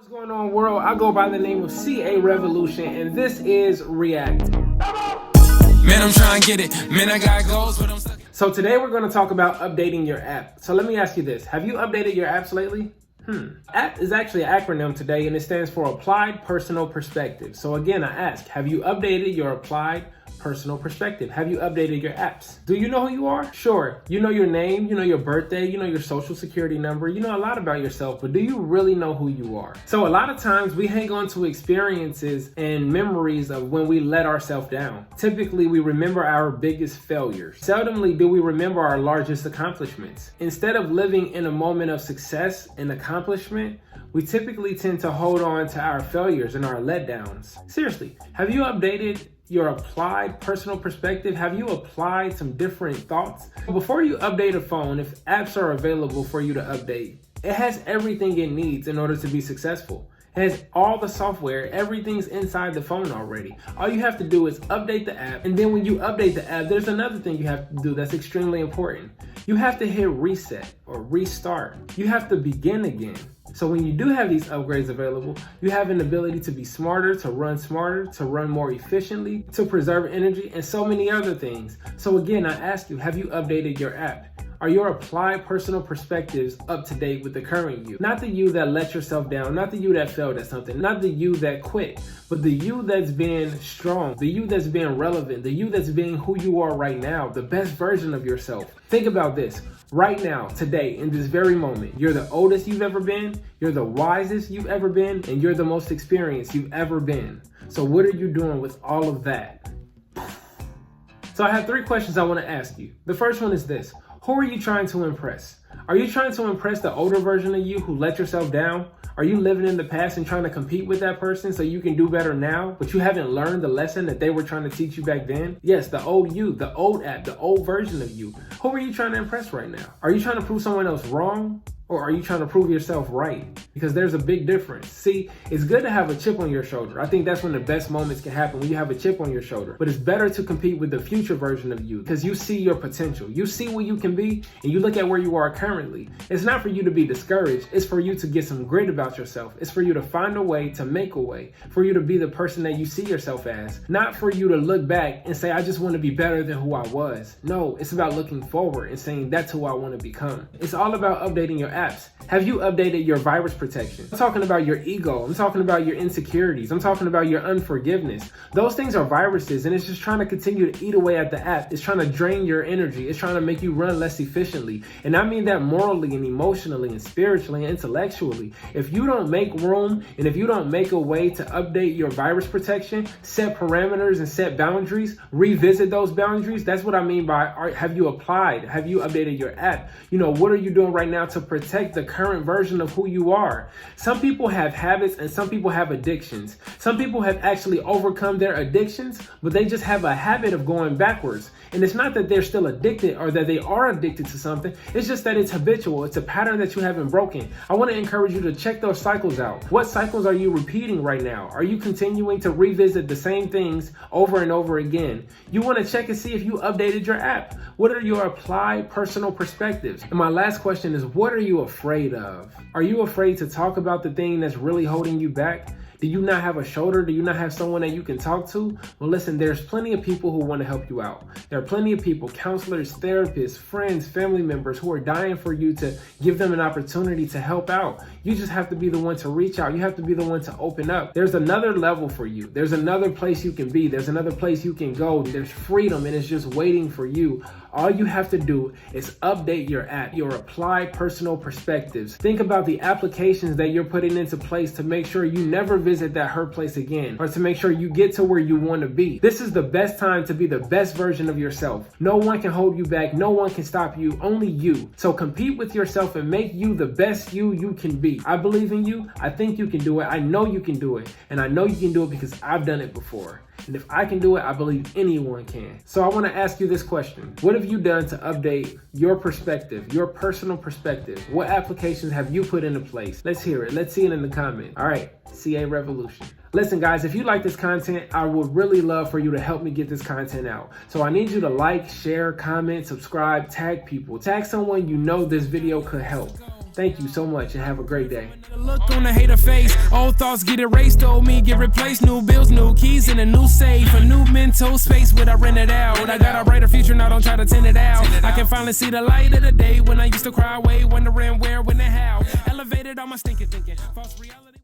going on, world? I go by the name of CA Revolution, and this is React. Man, I'm trying to get it. Man, I got goals, but I'm stuck. So today we're going to talk about updating your app. So let me ask you this. Have you updated your apps lately? App is actually an acronym today, and it stands for Applied Personal Perspective. So again, I ask, have you updated your Applied Personal Perspective? Have you updated your apps? Do you know who you are? Sure, you know your name, you know your birthday, you know your social security number, you know a lot about yourself, but do you really know who you are? So a lot of times we hang on to experiences and memories of when we let ourselves down. Typically, we remember our biggest failures. Seldomly do we remember our largest accomplishments. Instead of living in a moment of success and accomplishment, we typically tend to hold on to our failures and our letdowns. Seriously, have you updated your applied personal perspective? Have you applied some different thoughts? Before you update a phone, if apps are available for you to update, it has everything it needs in order to be successful. It has all the software, everything's inside the phone already. All you have to do is update the app, and then when you update the app, there's another thing you have to do that's extremely important. You have to hit reset or restart. You have to begin again. So when you do have these upgrades available, you have an ability to be smarter, to run more efficiently, to preserve energy, and so many other things. So again, I ask you, have you updated your app? Are your applied personal perspectives up to date with the current you? Not the you that let yourself down, not the you that failed at something, not the you that quit, but the you that's being strong, the you that's being relevant, the you that's being who you are right now, the best version of yourself. Think about this. Right now, today, in this very moment, you're the oldest you've ever been, you're the wisest you've ever been, and you're the most experienced you've ever been. So what are you doing with all of that? So I have 3 questions I want to ask you. The first one is this. Who are you trying to impress? Are you trying to impress the older version of you who let yourself down? Are you living in the past and trying to compete with that person so you can do better now, but you haven't learned the lesson that they were trying to teach you back then? Yes, the old you, the old app, the old version of you. Who are you trying to impress right now? Are you trying to prove someone else wrong? Or are you trying to prove yourself right? Because there's a big difference. See, it's good to have a chip on your shoulder. I think that's when the best moments can happen, when you have a chip on your shoulder. But it's better to compete with the future version of you because you see your potential. You see where you can be and you look at where you are currently. It's not for you to be discouraged. It's for you to get some grit about yourself. It's for you to find a way to make a way, for you to be the person that you see yourself as. Not for you to look back and say, I just want to be better than who I was. No, it's about looking forward and saying that's who I want to become. It's all about updating your apps. Have you updated your virus protection? I'm talking about your ego. I'm talking about your insecurities. I'm talking about your unforgiveness. Those things are viruses, and it's just trying to continue to eat away at the app. It's trying to drain your energy. It's trying to make you run less efficiently. And I mean that morally and emotionally and spiritually and intellectually. If you don't make room and if you don't make a way to update your virus protection, set parameters and set boundaries, revisit those boundaries, that's what I mean by have you applied? Have you updated your app? You know, what are you doing right now to protect the current version of who you are? Some people have habits and some people have addictions. Some people have actually overcome their addictions, but they just have a habit of going backwards. And it's not that they're still addicted or that they are addicted to something. It's just that it's habitual. It's a pattern that you haven't broken. I want to encourage you to check those cycles out. What cycles are you repeating right now? Are you continuing to revisit the same things over and over again? You want to check and see if you updated your app. What are your applied personal perspectives? And my last question is, what are you afraid of? Are you afraid to talk about the thing that's really holding you back? Do you not have a shoulder? Do you not have someone that you can talk to? Well, listen, there's plenty of people who want to help you out. There are plenty of people, counselors, therapists, friends, family members who are dying for you to give them an opportunity to help out. You just have to be the one to reach out. You have to be the one to open up. There's another level for you. There's another place you can be. There's another place you can go. There's freedom and it's just waiting for you. All you have to do is update your app, your applied personal perspectives. Think about the applications that you're putting into place to make sure you never visit that hurt place again, or to make sure you get to where you want to be. This is the best time to be the best version of yourself. No one can hold you back. No one can stop you, only you. So compete with yourself and make you the best you can be. I believe in you. I think you can do it. I know you can do it. And I know you can do it because I've done it before. And if I can do it, I believe anyone can. So I want to ask you this question. What have you done to update your perspective, your personal perspective? What applications have you put into place? Let's hear it. Let's see it in the comments. All right, CA Revolution. Listen, guys, if you like this content, I would really love for you to help me get this content out. So I need you to like, share, comment, subscribe, tag people. Tag someone you know this video could help. Thank you so much and have a great day. Look on the hater face, old thoughts get erased, old me get replaced, new bills, new keys, and a new safe, a new mental space where I rent it out. I got a brighter future, now don't try to tint it out. I can finally see the light of the day when I used to cry away, wondering where, when, and how. Elevated all my stinking thinking, false reality.